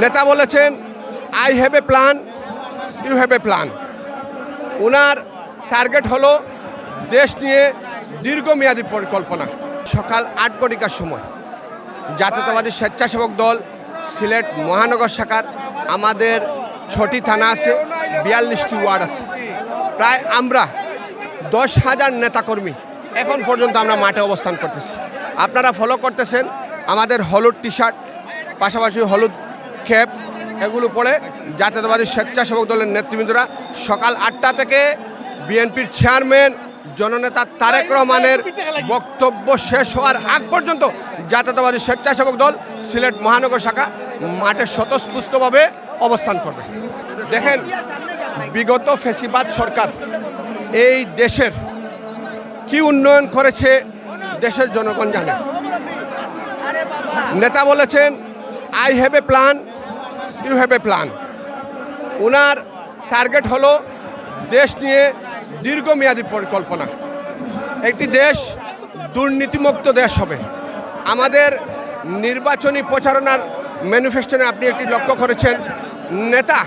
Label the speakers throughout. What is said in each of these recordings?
Speaker 1: নেতা বলেছেন I have a plan, you have a plan. ওনার টার্গেট হলো দেশ নিয়ে দীর্ঘমেয়াদী পরিকল্পনা। সকাল 8 ঘটিকার সময় জাতীয়তাবাদী স্বেচ্ছাসেবক দল সিলেট মহানগর শাখার আমাদের 6টি থানা আছে, 42টি ওয়ার্ড আছে, প্রায় আমরা 10,000 নেতাকর্মী এখন পর্যন্ত আমরা মাঠে অবস্থান করতেছি। আপনারা ফলো করতেছেন আমাদের হলুদ টি শার্ট, পাশাপাশি হলুদ ক্যাপ, এগুলো পরে জাতীয়তাবাদী স্বেচ্ছাসেবক দলের নেতৃবৃন্দরা সকাল 8টা থেকে বিএনপির চেয়ারম্যান জননেতা তারেক রহমানের বক্তব্য শেষ হওয়ার আগ পর্যন্ত জাতীয়তাবাদী স্বেচ্ছাসেবক দল সিলেট মহানগর শাখা মাঠে স্বতঃস্ফূর্তভাবে অবস্থান করবে। দেখেন, বিগত ফ্যাসিবাদ সরকার এই দেশের কি উন্নয়ন করেছে দেশের জনগণ জানে। নেতা বলেছেন I have a plan, you have a plan. ওনার টার্গেট হলো দেশ নিয়ে দীর্ঘমেয়াদী পরিকল্পনা। একটি দেশ দুর্নীতিমুক্ত দেশ হবে। আমাদের নির্বাচনী প্রচারণার ম্যানিফেস্টোনে আপনি একটি লক্ষ্য করেছেন, নেতা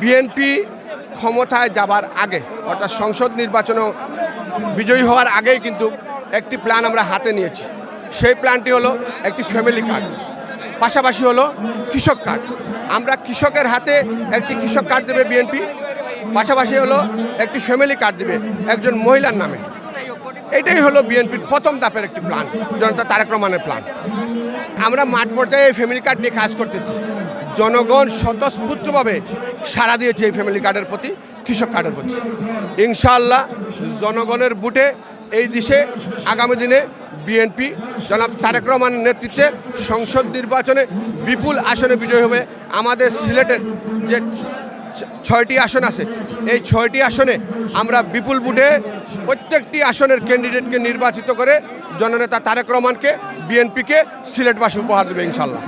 Speaker 1: বিএনপি ক্ষমতায় যাবার আগে অর্থাৎ সংসদ নির্বাচনে বিজয়ী হওয়ার আগেই কিন্তু একটি প্ল্যান আমরা হাতে নিয়েছি। সেই প্ল্যানটি হলো একটি ফ্যামিলি কার্ড, পাশাপাশি হলো কৃষক কার্ড। আমরা কৃষকের হাতে একটি কৃষক কার্ড দেবে বিএনপি, পাশাপাশি হলো একটি ফ্যামিলি কার্ড দেবে একজন মহিলার নামে। এটাই হলো বিএনপির প্রথম ধাপের একটি প্ল্যান, জনতা তারেক রহমানের প্ল্যান। আমরা মাঠ পর্যায়ে এই ফ্যামিলি কার্ড নিয়ে কাজ করতেছি। জনগণ স্বতঃস্ফূর্তভাবে সাড়া দিয়েছে এই ফ্যামিলি কার্ডের প্রতি, কৃষক কার্ডের প্রতি। ইনশাআল্লাহ জনগণের ভোটে এই দেশে আগামী দিনে বিএনপি জনাব তারেক রহমানের নেতৃত্বে সংসদ নির্বাচনে বিপুল আসনে বিজয়ী হবে। আমাদের সিলেটের যে 6টি আসন আছে, এই 6টি আসনে আমরা বিপুল ভোটে প্রত্যেকটি আসনের ক্যান্ডিডেটকে নির্বাচিত করে জননেতা তারেক রহমানকে, বিএনপিকে সিলেটবাসী উপহার দেবে ইনশাআল্লাহ।